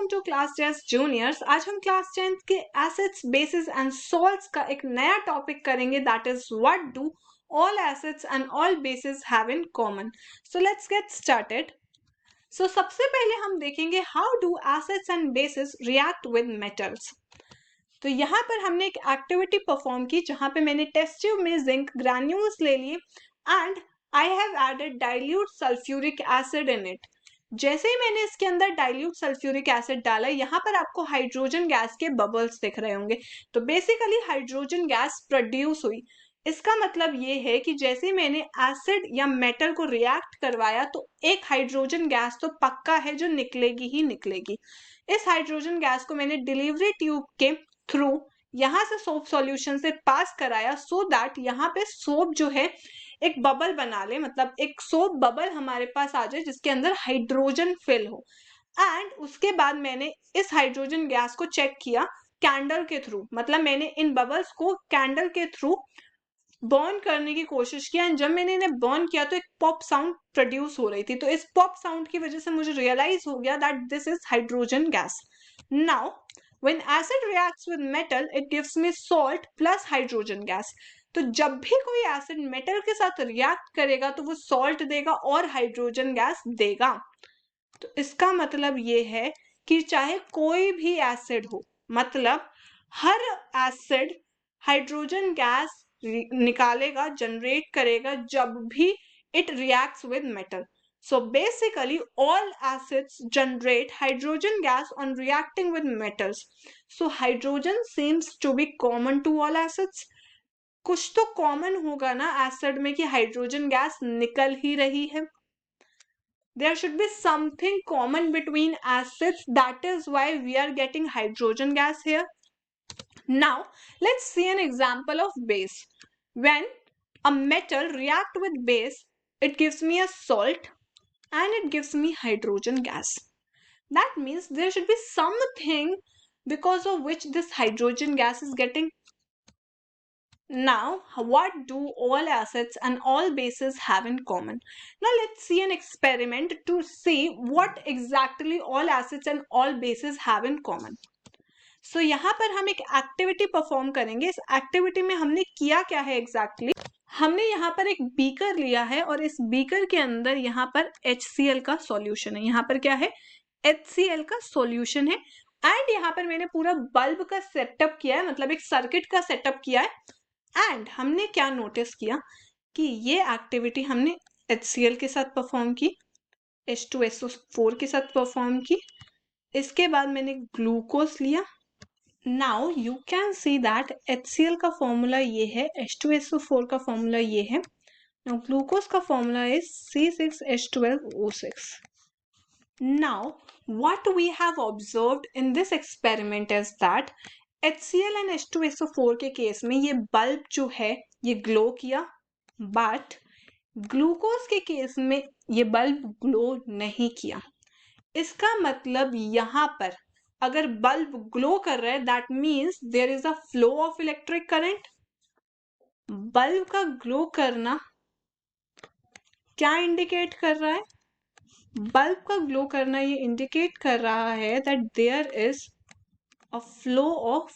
Welcome to class 10 juniors. आज हम class 10 के एसिड्स, बेसिस एंड सॉल्ट्स का एक नया टॉपिक करेंगे, that is what do all acids and all bases have in common. So let's get started. So सबसे पहले हम देखेंगे how do acids and bases react with metals. तो यहाँ पर हमने एक एक्टिविटी परफॉर्म की जहां पे मैंने टेस्ट ट्यूब में जिंक ग्रैन्यूल्स ले लिए and I have added dilute sulphuric acid in it. जैसे ही मैंने इसके अंदर डाइल्यूट सल्फ्यूरिक एसिड डाला, यहाँ पर आपको हाइड्रोजन गैस के बबल्स दिख रहे होंगे। तो बेसिकली हाइड्रोजन गैस प्रोड्यूस हुई। इसका मतलब ये है कि जैसे मैंने एसिड या मेटल को रिएक्ट करवाया तो एक हाइड्रोजन गैस तो पक्का है जो निकलेगी ही निकलेगी। इस हाइड्रोजन गैस को मैंने डिलीवरी ट्यूब के थ्रू यहाँ से सोप सॉल्यूशन से पास कराया, सो दैट यहाँ पे सोप जो है एक बबल बना ले, मतलब एक सोप बबल हमारे पास आ जाए जिसके अंदर हाइड्रोजन फिल हो। एंड उसके बाद मैंने इस हाइड्रोजन गैस को चेक किया कैंडल के थ्रू, मतलब मैंने इन बबल्स को कैंडल के थ्रू बर्न करने की कोशिश किया। एंड जब मैंने इन्हें बर्न किया तो एक पॉप साउंड प्रोड्यूस हो रही थी। तो इस पॉप साउंड की वजह से मुझे रियलाइज हो गया that this is hydrogen gas. Now when acid reacts with metal it gives me salt plus hydrogen gas। तो जब भी कोई एसिड मेटल के साथ रिएक्ट करेगा तो वो सॉल्ट देगा और हाइड्रोजन गैस देगा। तो इसका मतलब ये है कि चाहे कोई भी एसिड हो, मतलब हर एसिड हाइड्रोजन गैस निकालेगा, जनरेट करेगा जब भी it reacts with metal. So basically all acids generate hydrogen gas on reacting with metals. So hydrogen seems to be common to all acids. कुछ तो कॉमन होगा ना एसिड में कि हाइड्रोजन गैस निकल ही रही है। There should be something common between acids, that is why we are getting hydrogen gas here. Now let's see an example of base. When a metal react with base, it gives me a salt and it gives me hydrogen gas. That means there should be something because of which this hydrogen gas is getting. Now, what do all acids and all bases have in common? Now, let's see an experiment to see what exactly all acids and all bases have in common. So, यहाँ पर हम एक activity perform करेंगे। इस activity में हमने किया क्या है एग्जैक्टली हमने यहाँ पर एक बीकर लिया है और इस बीकर के अंदर यहाँ पर HCl का सॉल्यूशन है। यहाँ पर क्या है? HCl का सॉल्यूशन है। एंड यहाँ पर मैंने पूरा बल्ब का सेटअप किया है, मतलब एक सर्किट का सेटअप किया है। एंड हमने क्या नोटिस किया कि ये एक्टिविटी हमने HCl के साथ परफॉर्म की, H2SO4 के साथ परफॉर्म की। इसके बाद मैंने ग्लूकोज लिया। Now you can see that HCl का फॉर्मूला ये है, H2SO4 का फॉर्मूला ये है। नाउ ग्लूकोज का formula is C6H12O6। Now what we have observed in this experiment is that HCl and H2SO4 के केस में ये बल्ब जो है ये ग्लो किया, बट ग्लूकोज के केस में ये बल्ब ग्लो नहीं किया। इसका मतलब यहाँ पर अगर बल्ब ग्लो कर रहा है that means there is a flow of electric current. Bulb का ग्लो करना क्या इंडिकेट कर रहा है? बल्ब का ग्लो करना ये इंडिकेट कर रहा है that there is a flow of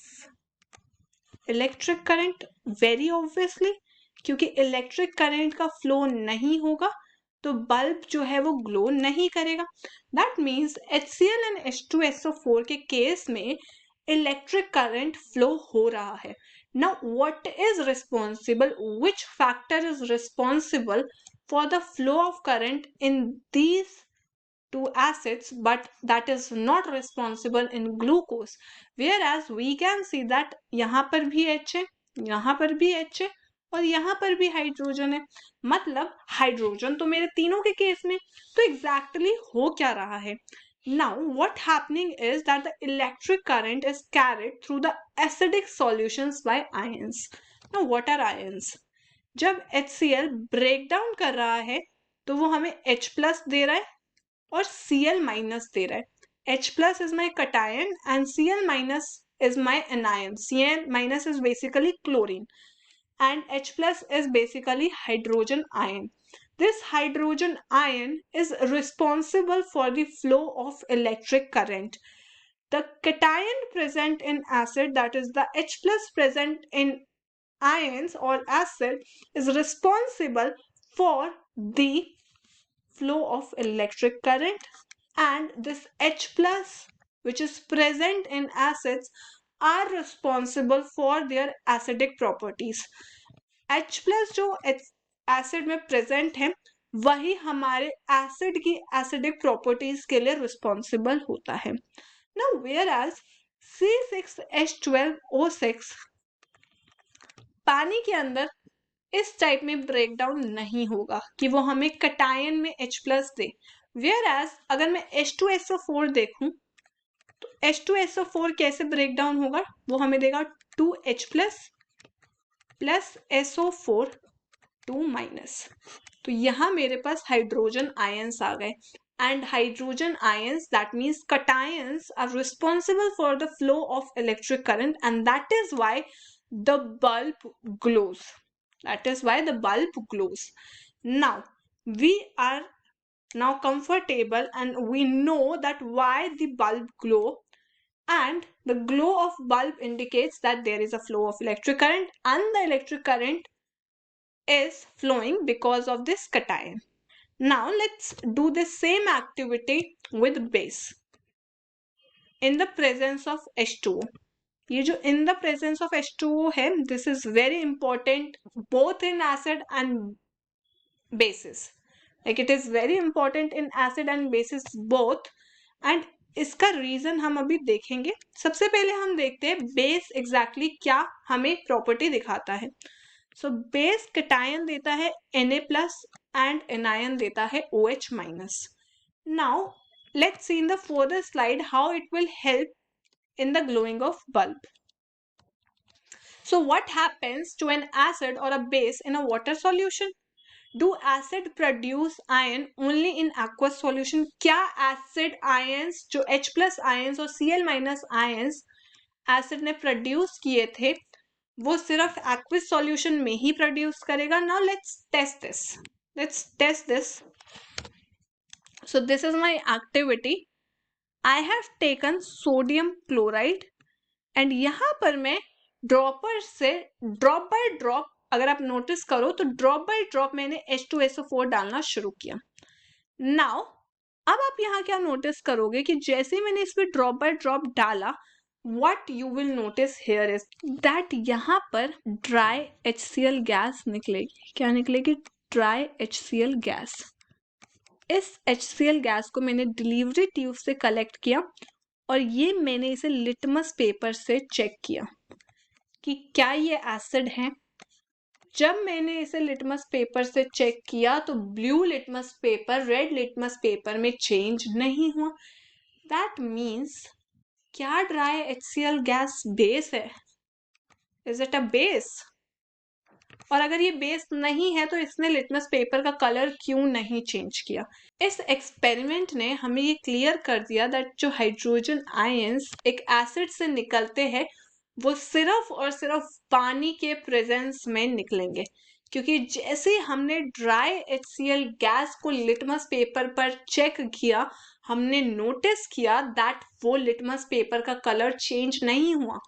electric current. Very obviously, क्योंकि इलेक्ट्रिक करंट का फ्लो नहीं होगा तो बल्ब जो है वो ग्लो नहीं करेगा। That means HCl and H2SO4 के केस में इलेक्ट्रिक करंट फ्लो हो रहा है। Now what is responsible, which factor is responsible for the flow of current in these two acids, but that is not responsible in glucose, whereas we can see that यहाँ पर भी H है, यहाँ पर भी H है और यहाँ पर भी हाइड्रोजन है। मतलब हाइड्रोजन तो मेरे तीनों के केस में। तो एग्जैक्टली हो क्या रहा है? Now what happening is that the electric current is carried through the acidic solutions by ions. Now what are ions? जब HCl ब्रेक डाउन कर रहा है तो वो हमें H प्लस दे रहा है और Cl माइनस दे रहा है। H plus is my cation and Cl minus is my anion. Cl minus is basically chlorine and H plus is basically hydrogen ion. This hydrogen ion is responsible for the flow of electric current. the cation present in acid, that is the H plus present in ions or acid, is responsible for the flow of electric current, and this H plus which is present in acids are responsible for their acidic properties. H plus जो acid में present है वही हमारे acid की acidic properties के लिए responsible होता है. नाउ वेयर एज C6H12O6 पानी के अंदर इस टाइप में ब्रेक डाउन नहीं होगा कि वो हमें कटायन में H प्लस दे. वेयर एज अगर मैं H2SO4 देखूं तो H2SO4 कैसे ब्रेक डाउन होगा, वो हमें देगा 2H plus plus SO4 2 minus. तो यहाँ मेरे पास हाइड्रोजन आयंस आ गए, and hydrogen ions, that means cations, are responsible for the flow of electric current, and that is why the bulb glows. That is why the bulb glows. Now we are now comfortable and we know that why the bulb glow, and the glow of bulb indicates that there is a flow of electric current, and the electric current is flowing because of this cation. Now let's do the same activity with base in the presence of H2O. ये जो in the presence of H2O है, this is very important both in acid and bases. Like it is very important in acid and bases both, and इसका reason हम अभी देखेंगे. सबसे पहले हम देखते हैं बेस एग्जैक्टली क्या हमें प्रॉपर्टी दिखाता है. सो बेस कैटायन देता है Na प्लस एंड एनायन देता है OH minus. Now let's see in the further slide how it will help in the glowing of bulb. So what happens to an acid or a base in a water solution? Do acid produce ion only in aqueous solution? क्या acid ions जो H plus ions और Cl minus ions acid ने produce किए थे वो सिर्फ aqueous solution में ही produce करेगा? Now let's test this. Let's test this. So this is my activity. I have taken sodium chloride and यहाँ पर मैं ड्रॉपर से ड्रॉप बाय ड्रॉप, अगर आप नोटिस करो तो ड्रॉप बाय ड्रॉप मैंने H2SO4 डालना शुरू किया. नाउ अब आप यहाँ क्या नोटिस करोगे कि जैसे ही मैंने इसमें ड्रॉप बाय ड्रॉप डाला, what you will notice here is that यहाँ पर ड्राई HCl गैस निकलेगी. क्या निकलेगी? Dry HCl gas. इस HCl गैस को मैंने डिलीवरी ट्यूब से कलेक्ट किया और ये मैंने इसे लिटमस पेपर से चेक किया कि क्या ये एसिड है. जब मैंने इसे लिटमस पेपर से चेक किया तो blue litmus paper red litmus paper में चेंज नहीं हुआ. दैट मीन्स क्या ड्राई HCl गैस बेस है? Is it a base? और अगर ये बेस नहीं है तो इसने लिटमस पेपर का कलर क्यों नहीं चेंज किया? इस एक्सपेरिमेंट ने हमें ये क्लियर कर दिया दैट जो हाइड्रोजन आयंस एक एसिड से निकलते हैं वो सिर्फ और सिर्फ पानी के प्रेजेंस में निकलेंगे, क्योंकि जैसे हमने ड्राई HCl गैस को लिटमस पेपर पर चेक किया हमने नोटिस किया दैट वो लिटमस पेपर का कलर चेंज नहीं हुआ.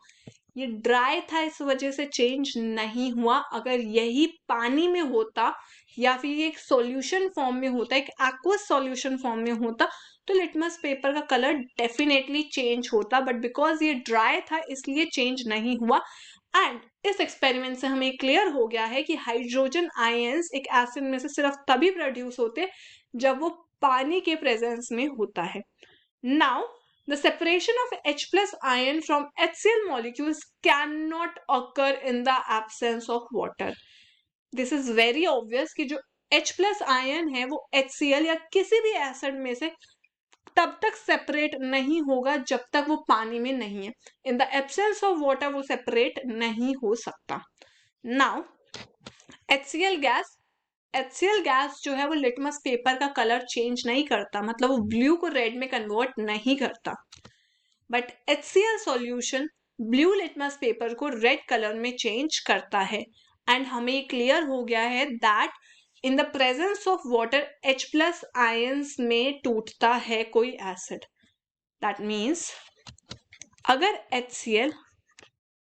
ये ड्राई था इस वजह से चेंज नहीं हुआ. अगर यही पानी में होता या फिर ये एक सॉल्यूशन फॉर्म में होता, एक एक्वस सॉल्यूशन फॉर्म में होता तो लिटमस पेपर का कलर डेफिनेटली चेंज होता, बट बिकॉज ये ड्राई था इसलिए चेंज नहीं हुआ. एंड इस एक्सपेरिमेंट से हमें क्लियर हो गया है कि हाइड्रोजन आयंस एक एसिड में से सिर्फ तभी प्रोड्यूस होते जब वो पानी के प्रेजेंस में होता है. Now the separation of H plus ion from HCl molecules cannot occur in the absence of water. This is very obvious कि जो H plus ion है वो HCl या किसी भी एसिड में से तब तक सेपरेट नहीं होगा जब तक वो पानी में नहीं है. In the absence of water वो सेपरेट नहीं हो सकता. नाउ HCl गैस जो है वो लिटमस पेपर का कलर चेंज नहीं करता, मतलब वो ब्लू को रेड में कन्वर्ट नहीं करता, but HCl solution blue litmus paper को रेड कलर में चेंज करता है. एंड हमें क्लियर हो गया है that in the presence of water H plus ions में टूटता है कोई एसिड. दैट मीन्स अगर HCl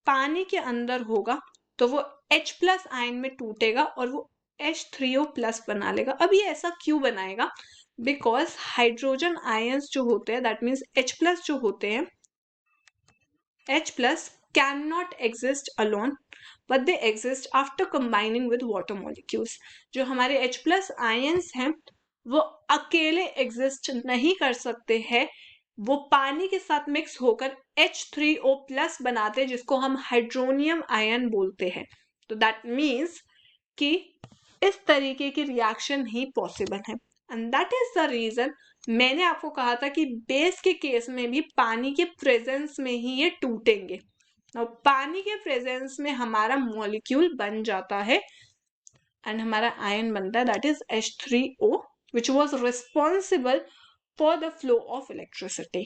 पानी के अंदर होगा तो वो H+ आयन में टूटेगा और वो H3O+ बना लेगा। अब ये ऐसा क्यों बनाएगा? बिकॉज हाइड्रोजन आयंस जो होते हैं, दैट मीन्स H+ जो होते हैं, H+ can not exist alone but they exist after combining with water molecules. जो हमारे H+ आयंस हैं वो अकेले एग्जिस्ट नहीं कर सकते हैं, वो पानी के साथ मिक्स होकर H3O+ बनाते हैं, जिसको हम हाइड्रोनियम आयन बोलते हैं। तो दैट मीन्स कि इस तरीके की रिएक्शन ही पॉसिबल है, and that is the reason मैंने आपको कहा था कि बेस के केस में भी पानी के प्रेजेंस में ही ये टूटेंगे। और पानी के प्रेजेंस में हमारा मॉलिक्यूल बन जाता है एंड हमारा आयन बनता है, that is H3O, which was responsible for the flow of electricity.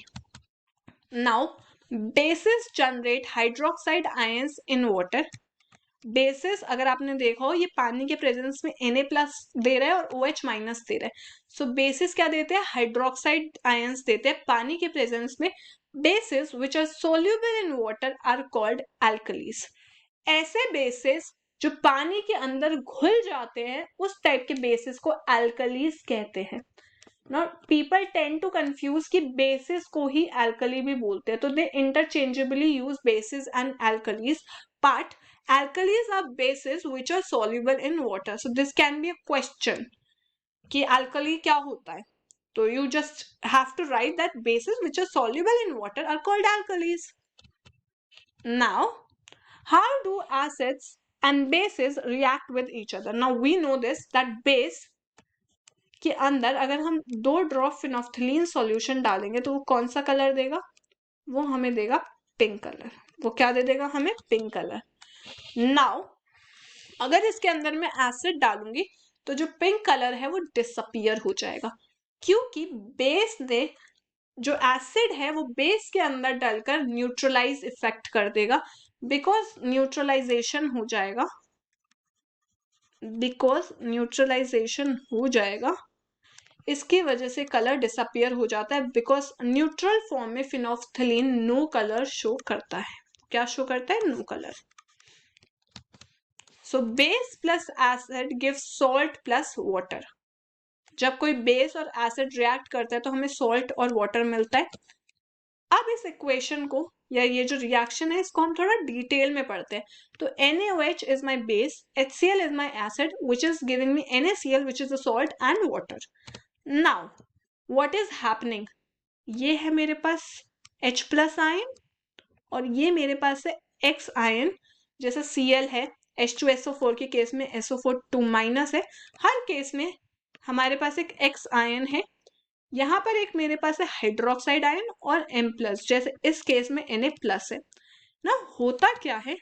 Now, bases generate hydroxide ions in water. Basis अगर आपने देखा हो, ये पानी के प्रेजेंस में Na+ दे रहा है और OH- दे रहा है। सो बेसिस क्या देते हैं? हाइड्रोक्साइड आयंस देते हैं पानी के प्रेजेंस में। Bases which are soluble in water are called alkalis. ऐसे बेसिस जो पानी के अंदर घुल जाते हैं, उस टाइप के बेसिस को एल्कलीज कहते हैं। Now people tend to confuse कि bases को ही alkali भी बोलते हैं, तो they interchangeably use bases and alkalis, but alkalis are bases which are soluble in water. So this can be a question कि alkali क्या होता है? तो you just have to write that bases which are soluble in water are called alkalis. Now, how do acids and bases react with each other? Now we know this that base के अंदर अगर हम 2 drop phenolphthalein solution डालेंगे तो वो कौन सा colour देगा? वो हमें देगा पिंक कलर। वो क्या दे देगा हमें? Pink colour. नाउ अगर इसके अंदर मैं एसिड डालूंगी तो जो पिंक कलर है वो डिसअपियर हो जाएगा, क्योंकि बेस ने जो एसिड है वो बेस के अंदर डालकर न्यूट्रलाइज इफेक्ट कर देगा। बिकॉज न्यूट्रलाइजेशन हो जाएगा, इसकी वजह से कलर डिसअपियर हो जाता है। बिकॉज न्यूट्रल फॉर्म में फिनोफ्थलीन नो कलर शो करता है। क्या शो करता है? No colour. So base plus acid gives salt plus water. जब कोई बेस और एसिड रिएक्ट करता है तो हमें सॉल्ट और वाटर मिलता है। अब इस इक्वेशन को या ये जो रिएक्शन है इसको हम थोड़ा डिटेल में पढ़ते हैं। तो NaOH is my base, HCl is my acid which is giving me NaCl which is a salt and water. Now what is happening? ये है मेरे पास H+ आयन और ये मेरे पास है X आयन। जैसे Cl है, H2SO4 के केस में SO4 2- है, हर केस में हमारे पास एक X आयन है। यहाँ पर एक मेरे पास है हाइड्रोक्साइड आयन और M+, जैसे इस केस में Na+ है ना। होता क्या है,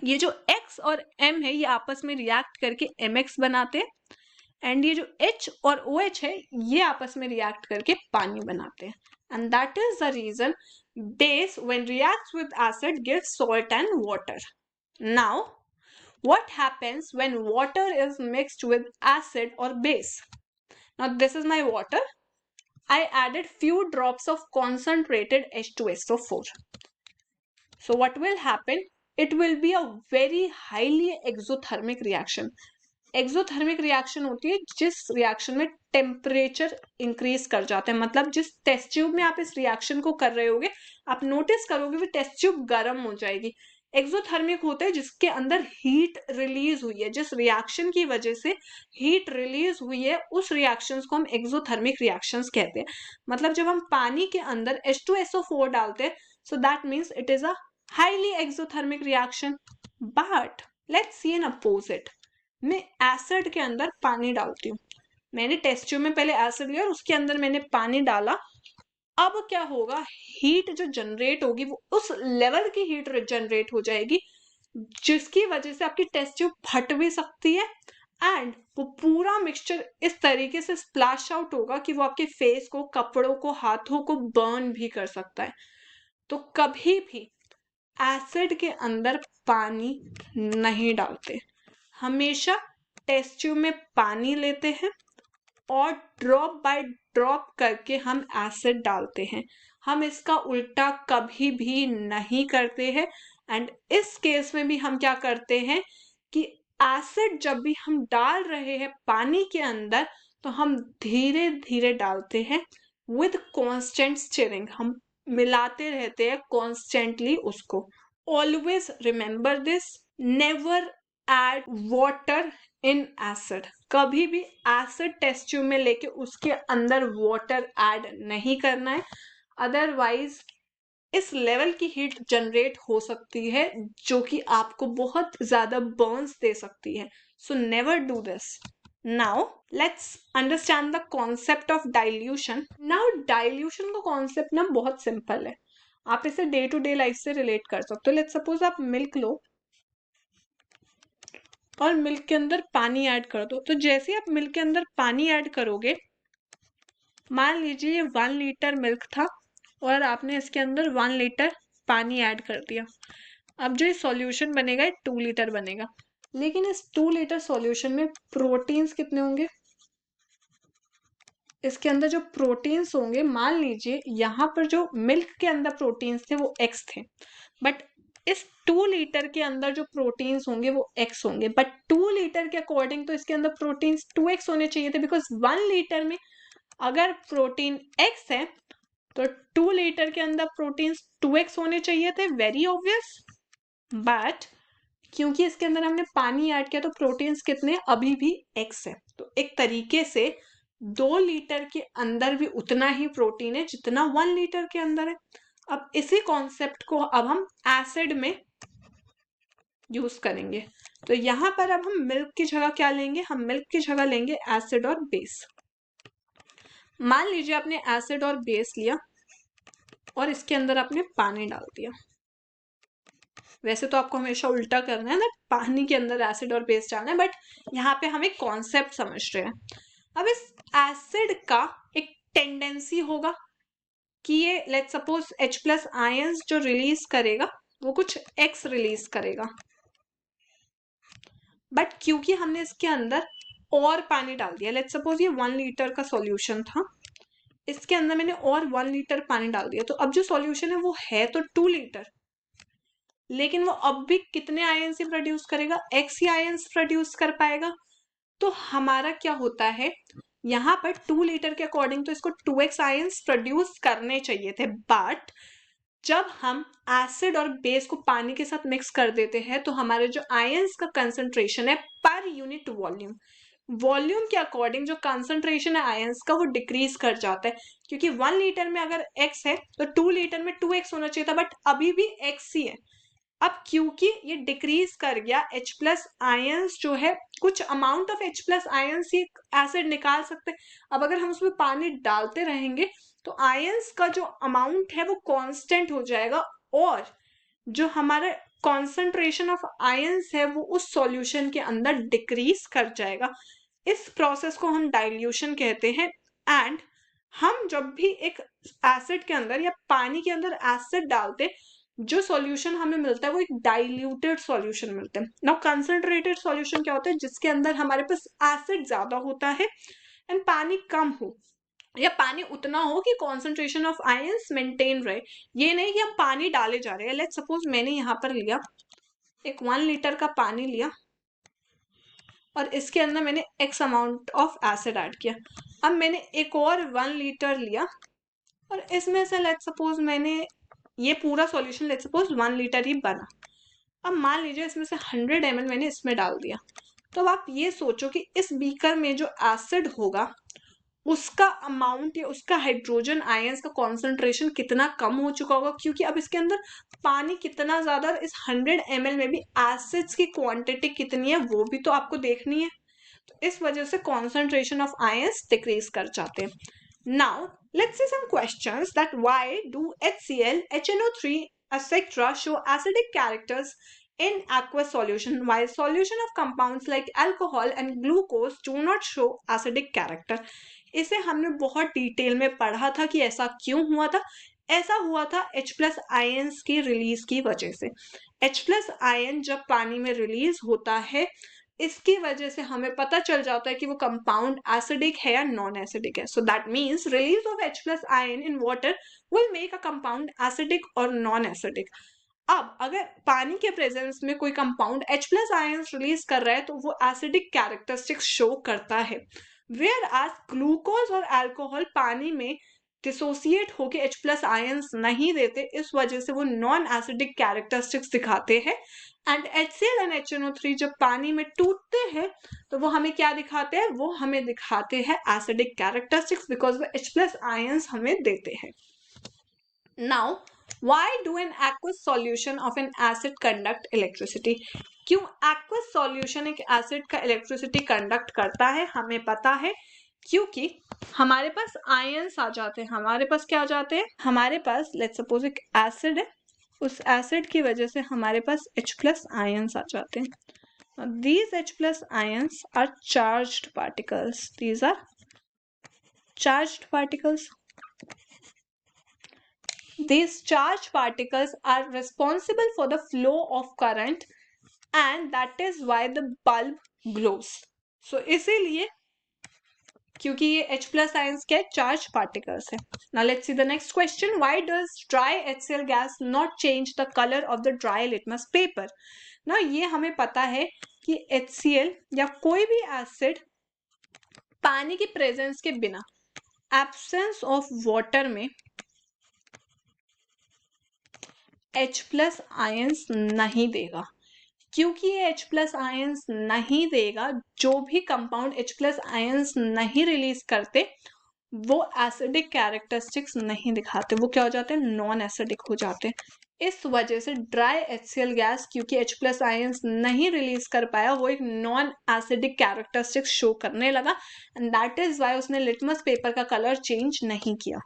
ये जो X और M है ये आपस में रिएक्ट करके MX बनाते हैं, एंड ये जो H और OH है ये आपस में रिएक्ट करके पानी बनाते हैं। And that is the reason base when reacts with acid gives salt and water. Now, what happens when water is mixed with acid or base? Now this is my water. I added few drops of concentrated H2SO4. So what will happen? It will be a very highly exothermic reaction. Exothermic reaction होती है जिस reaction में temperature increase कर जाता है। मतलब जिस test tube में आप इस रिएक्शन को कर रहे होगे, आप नोटिस करोगे वो टेस्ट ट्यूब गर्म हो जाएगी। एक्सोथर्मिक होता है जिसके अंदर हीट रिलीज हुई है, जिस रिएक्शन की वजह से हीट रिलीज हुई है उस रिएक्शंस को हम एक्सोथर्मिक रिएक्शंस कहते हैं। मतलब जब हम पानी के अंदर H2SO4 डालते हैं, so that means it is a highly exothermic reaction. But let's see an opposite. मैं एसिड के अंदर पानी डालती हूँ। मैंने टेस्ट ट्यूब में पहले एसिड लिया और उसके अंदर मैंने पानी डाला। अब क्या होगा? हीट जो जनरेट होगी वो उस लेवल की हीट जनरेट हो जाएगी जिसकी वजह से आपकी टेस्ट ट्यूब फट भी सकती है, एंड वो पूरा मिक्सचर इस तरीके से स्प्लैश आउट होगा कि वो आपके फेस को, कपड़ों को, हाथों को बर्न भी कर सकता है। तो कभी भी एसिड के अंदर पानी नहीं डालते। हमेशा टेस्ट ट्यूब में पानी लेते हैं और ड्रॉप बाय ड्रॉप करके हम एसिड डालते हैं। हम इसका उल्टा कभी भी नहीं करते हैं। एंड इस केस में भी हम क्या करते हैं कि एसिड जब भी हम डाल रहे हैं पानी के अंदर तो हम धीरे धीरे डालते हैं विद कॉन्स्टेंट स्टिरिंग, हम मिलाते रहते हैं कॉन्स्टेंटली उसको। Always remember this, never add water in acid. कभी भी एसिड टेस्ट ट्यूब में लेके उसके अंदर वाटर ऐड नहीं करना है, अदरवाइज इस लेवल की हीट जनरेट हो सकती है जो कि आपको बहुत ज्यादा बर्न्स दे सकती है। So never do this. Now let's understand the concept of dilution. Now dilution का कॉन्सेप्ट ना बहुत सिंपल है, आप इसे डे टू डे लाइफ से रिलेट कर सकते हो। लेट्स सपोज आप मिल्क लो और मिल्क के अंदर पानी ऐड कर दो, तो जैसे आप मिल्क के अंदर पानी ऐड करोगे, मान लीजिए ये 1 लीटर मिल्क था और आपने इसके अंदर 1 लीटर पानी ऐड कर दिया। अब जो ये सॉल्यूशन बनेगा ये 2 लीटर बनेगा, लेकिन इस 2 लीटर सॉल्यूशन में प्रोटीन्स कितने होंगे? इसके अंदर जो प्रोटीन्स होंगे, मान लीजिए यहाँ पर जो मिल्क के अंदर प्रोटीन्स थे वो x थे, बट इस 2 लीटर के अंदर जो प्रोटीन्स होंगे वो x होंगे। बट 2 लीटर के अकॉर्डिंग तो इसके अंदर प्रोटीन्स 2x होने चाहिए थे, बिकॉज 1 लीटर में अगर प्रोटीन x है तो 2 लीटर के अंदर प्रोटीन्स 2x होने चाहिए थे, वेरी ऑब्वियस। बट क्योंकि इसके अंदर हमने पानी ऐड किया तो प्रोटीन्स कितने, अभी भी x है। तो एक तरीके से 2 लीटर के अंदर भी उतना ही प्रोटीन है जितना 1 लीटर के अंदर है। अब इसी कॉन्सेप्ट को अब हम एसिड में यूज करेंगे। तो यहाँ पर अब हम मिल्क की जगह क्या लेंगे? हम मिल्क की जगह लेंगे एसिड और बेस। मान लीजिए आपने एसिड और बेस लिया और इसके अंदर आपने पानी डाल दिया। वैसे तो आपको हमेशा उल्टा करना है ना, पानी के अंदर एसिड और बेस डालना है, बट यहाँ पे हम एक कॉन्सेप्ट समझ रहे हैं। अब इस एसिड का एक टेंडेंसी होगा कि ये लेट्स सपोज H+ आयंस जो रिलीज करेगा वो कुछ X रिलीज करेगा। बट क्योंकि हमने इसके अंदर और पानी डाल दिया, लेट्स सपोज ये 1 लीटर का सॉल्यूशन था, इसके अंदर मैंने और 1 लीटर पानी डाल दिया, तो अब जो सॉल्यूशन है वो है तो 2 लीटर, लेकिन वो अब भी कितने आयंस ही प्रोड्यूस करेगा? X ही आयंस प्रोड्यूस कर पाएगा। तो हमारा क्या होता है, यहाँ पर 2 लीटर के अकॉर्डिंग तो इसको 2x आयंस प्रोड्यूस करने चाहिए थे, बट जब हम एसिड और बेस को पानी के साथ मिक्स कर देते हैं तो हमारे जो आयंस का कंसंट्रेशन है पर यूनिट वॉल्यूम के अकॉर्डिंग जो कंसंट्रेशन है आयंस का वो डिक्रीज कर जाता है। क्योंकि 1 लीटर में अगर x है तो 2 लीटर में 2x होना चाहिए था, बट अभी भी x ही है। अब क्योंकि ये डिक्रीज कर गया, H+ आयंस जो है कुछ amount of H+ ions he acid निकाल सकते हैं। अब अगर हम उसमें पानी डालते रहेंगे तो आयंस का जो अमाउंट है वो कांस्टेंट हो जाएगा और जो हमारा कॉन्सेंट्रेशन ऑफ आयंस है वो उस सॉल्यूशन के अंदर डिक्रीज कर जाएगा। इस प्रोसेस को हम डाइल्यूशन कहते हैं। एंड हम जब भी एक एसिड के अंदर या पानी के अंदर एसिड डालते, जो सॉल्यूशन हमें मिलता है वो एक डाइल्यूटेड सॉल्यूशन मिलता है। नाउ कंसंट्रेटेड सॉल्यूशन क्या होता है? जिसके अंदर हमारे पास एसिड ज्यादा होता है एंड पानी कम हो, या पानी उतना हो कि कॉन्सेंट्रेशन ऑफ आयंस मेंटेन रहे। ये नहीं कि हम पानी डाले जा रहे हैं। लेट्स सपोज मैंने यहाँ पर लिया एक 1 लीटर का पानी लिया और इसके अंदर मैंने x amount of acid add किया। अब मैंने एक और 1 लीटर लिया और इसमें से लेट्स सपोज मैंने ये पूरा सॉल्यूशन लेट्स सपोज 1 लीटर ही बना। अब मान लीजिए इसमें से 100 ml मैंने इसमें डाल दिया, तो अब आप ये सोचो कि इस बीकर में जो एसिड होगा उसका अमाउंट या उसका हाइड्रोजन आयंस का कॉन्सेंट्रेशन कितना कम हो चुका होगा, क्योंकि अब इसके अंदर पानी कितना ज्यादा, इस 100 ml में भी एसिड्स की क्वांटिटी कितनी है वो भी तो आपको देखनी है। तो इस वजह से कॉन्सेंट्रेशन ऑफ आयंस डिक्रीज कर जाते हैं। Now, let's see some questions that why do HCl, HNO3, etc. show acidic characters in aqueous solution while solution of compounds like alcohol and glucose do not show acidic character? इसे हमने बहुत detail में पढ़ा था कि ऐसा क्यों हुआ था। ऐसा हुआ था H+ आयंस की रिलीज की वजह से। H+ आयन जब पानी में रिलीज होता है इसकी वजह से हमें पता चल जाता है कि वो कंपाउंड एसिडिक है या नॉन एसिडिक है. सो that means release of H plus ion in water will make a compound acidic और नॉन एसिडिक. अब अगर पानी के प्रेजेंस में कोई compound H plus ion release कर रहा है तो वो एसिडिक कैरेक्टरिस्टिक्स शो करता है. वेयर एज ग्लूकोज और अल्कोहल पानी में डिसोसिएट होके H प्लस आयन्स नहीं देते, इस वजह से वो नॉन एसिडिक कैरेक्टरिस्टिक्स दिखाते हैं. एंड HCl एंड HNO3 जब पानी में टूटते हैं तो वो हमें क्या दिखाते हैं, वो हमें दिखाते हैं एसिडिक कैरेक्टरिस्टिक्स बिकॉज वो H प्लस आयन्स हमें देते हैं. Now why do an aqueous solution of an acid conduct electricity? क्यों aqueous solution एक एसिड का इलेक्ट्रिसिटी कंडक्ट करता है, हमें पता है क्योंकि हमारे पास आयंस आ जाते हैं. हमारे पास क्या आ जाते हैं, हमारे पास लेट्स सपोज एक एसिड है, उस एसिड की वजह से हमारे पास H प्लस आयंस आ जाते हैं. These H plus ions are charged particles. These are charged particles. These charged particles are responsible for the flow of current and that is why the bulb glows. So इसीलिए क्योंकि ये H plus ions क्या है, charged particles है. Now let's see the next question. Why does dry HCl gas not change the color of the dry litmus paper? Now ये हमें पता है कि HCl या कोई भी एसिड पानी की प्रेजेंस के बिना, एब्सेंस ऑफ वाटर में H प्लस आयंस नहीं देगा. क्योंकि ये H प्लस आयंस नहीं देगा, जो भी कंपाउंड H प्लस आयंस नहीं रिलीज करते वो एसिडिक कैरेक्टरिस्टिक्स नहीं दिखाते, वो क्या हो जाते हैं, नॉन एसिडिक हो जाते हैं. इस वजह से ड्राई HCl गैस क्योंकि H प्लस आयंस नहीं रिलीज कर पाया, वो एक नॉन एसिडिक कैरेक्टरिस्टिक्स शो करने लगा एंड दैट इज वाई उसने लिटमस पेपर का कलर चेंज नहीं किया.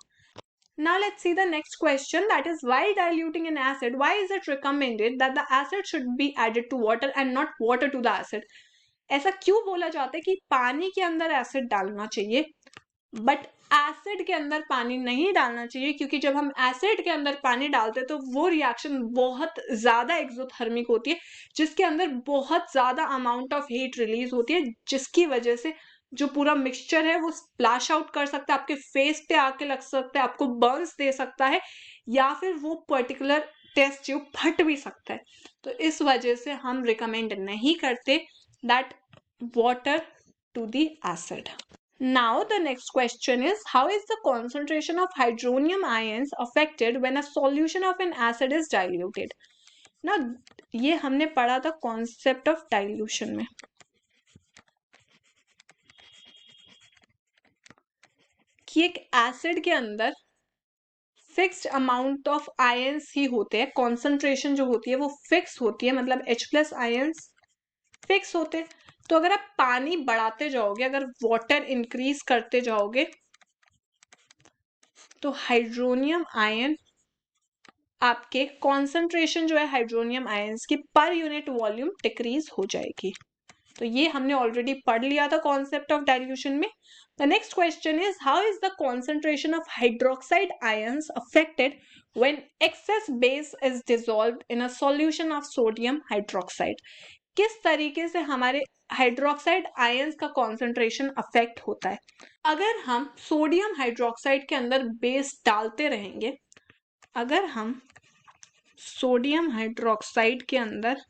Now let's see the next question, that is while diluting an acid, why is it recommended that the acid should be added to water and not water to the acid? ऐसा क्यों बोला जाता है कि पानी के अंदर एसिड डालना चाहिए बट एसिड के अंदर पानी नहीं डालना चाहिए? क्योंकि जब हम एसिड के अंदर पानी डालते हैं तो वो रिएक्शन बहुत ज्यादा एक्सोथर्मिक होती है, जिसके अंदर बहुत ज्यादा अमाउंट ऑफ हीट रिलीज होती है, जिसकी वजह से जो पूरा मिक्सचर है वो स्प्लैश आउट कर सकता है, आपके फेस पे आके लग सकता है, आपको बर्न्स दे सकता है, या फिर वो पर्टिकुलर टेस्ट जो फट भी सकता है. तो इस वजह से हम रिकमेंड नहीं करते that water to the acid. Now the next question is, how is the concentration of hydronium ions affected when a solution of an acid is diluted? Now ये हमने पढ़ा था concept of dilution में कि एक acid के अंदर fixed amount of ions ही होते हैं, कॉन्सेंट्रेशन जो होती है वो फिक्स होती है, मतलब H प्लस आयंस फिक्स होते हैं. तो अगर आप पानी बढ़ाते जाओगे, अगर वाटर इंक्रीज करते जाओगे तो हाइड्रोनियम आयन आपके कॉन्सेंट्रेशन जो है हाइड्रोनियम आयंस की पर यूनिट वॉल्यूम डिक्रीज हो जाएगी. तो ये हमने ऑलरेडी पढ़ लिया था कॉन्सेप्ट ऑफ डाइल्यूशन में. The next question is, how is the concentration of hydroxide ions affected when excess base is dissolved in a solution of sodium hydroxide? किस तरीके से हमारे हाइड्रोक्साइड आयंस का कॉन्सेंट्रेशन अफेक्ट होता है? अगर हम सोडियम हाइड्रोक्साइड के अंदर बेस डालते रहेंगे, अगर हम सोडियम हाइड्रोक्साइड के अंदर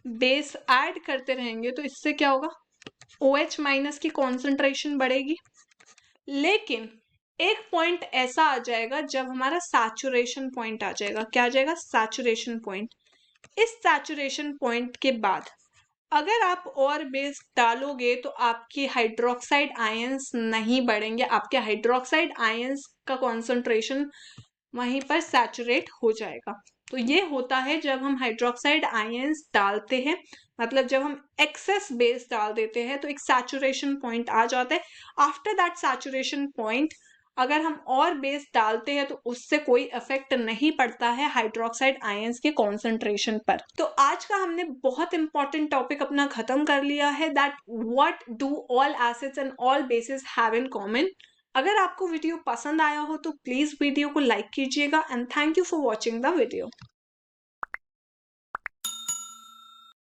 बेस ऐड करते रहेंगे तो इससे क्या होगा, OH माइनस की कॉन्सेंट्रेशन बढ़ेगी. लेकिन एक पॉइंट ऐसा आ जाएगा जब हमारा सैचुरेशन पॉइंट आ जाएगा. क्या आ जाएगा, सैचुरेशन पॉइंट. इस सैचुरेशन पॉइंट के बाद अगर आप और बेस डालोगे तो आपकी हाइड्रोक्साइड आयंस नहीं बढ़ेंगे, आपके हाइड्रोक्साइड आयंस का कॉन्सेंट्रेशन वहीं पर सैचुरेट हो जाएगा. तो ये होता है जब हम हाइड्रोक्साइड आयंस डालते हैं, मतलब जब हम एक्सेस बेस डाल देते हैं तो एक सैचुरेशन पॉइंट आ जाता है. आफ्टर दैट सैचुरेशन पॉइंट अगर हम और बेस डालते हैं तो उससे कोई इफेक्ट नहीं पड़ता है हाइड्रोक्साइड आयंस के कॉन्सेंट्रेशन पर. तो आज का हमने बहुत इंपॉर्टेंट टॉपिक अपना खत्म कर लिया है, that what do all acids and all bases have in common. अगर आपको वीडियो पसंद आया हो तो प्लीज वीडियो को लाइक कीजिएगा and thank you for watching the video.